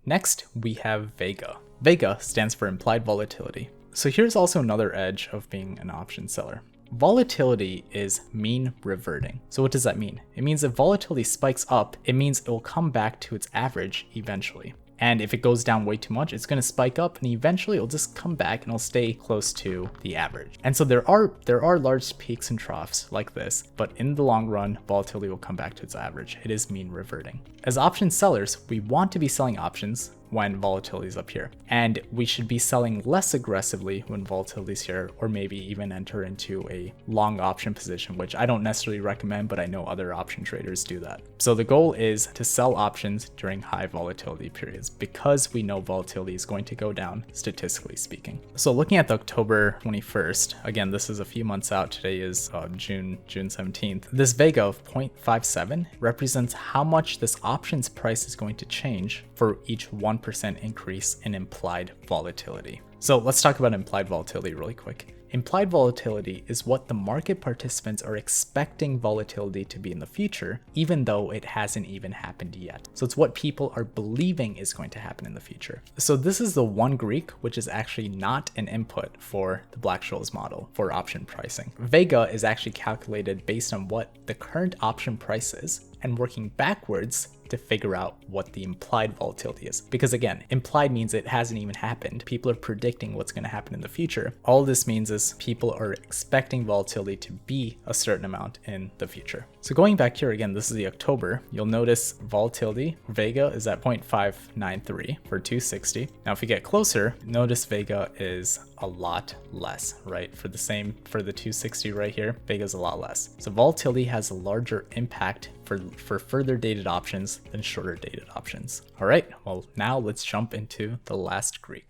Next, we have Vega. Vega stands for Implied Volatility. So here's also another edge of being an option seller. Volatility is mean reverting. So what does that mean? It means if volatility spikes up, it means it will come back to its average eventually. And if it goes down way too much, it's going to spike up and eventually it'll just come back and it'll stay close to the average. And so there are large peaks and troughs like this, but in the long run, volatility will come back to its average. It is mean reverting. As option sellers, we want to be selling options when volatility is up here. And we should be selling less aggressively when volatility is here, or maybe even enter into a long option position, which I don't necessarily recommend, but I know other option traders do that. So the goal is to sell options during high volatility periods because we know volatility is going to go down, statistically speaking. So looking at the October 21st, again, this is a few months out. Today is June 17th. This Vega of 0.57 represents how much this options price is going to change for each 1% increase in implied volatility. So let's talk about implied volatility really quick. Implied volatility is what the market participants are expecting volatility to be in the future, even though it hasn't even happened yet. So it's what people are believing is going to happen in the future. So this is the one Greek, which is actually not an input for the Black-Scholes model for option pricing. Vega is actually calculated based on what the current option price is and working backwards to figure out what the implied volatility is. Because again, implied means it hasn't even happened. People are predicting what's going to happen in the future. All this means is people are expecting volatility to be a certain amount in the future. So going back here again, this is the October. You'll notice volatility, Vega is at 0.593 for 260. Now if you get closer, notice Vega is a lot less, right? For the 260 right here, Vega is a lot less. So volatility has a larger impact for further dated options than shorter dated options. All right, well now let's jump into the last Greek.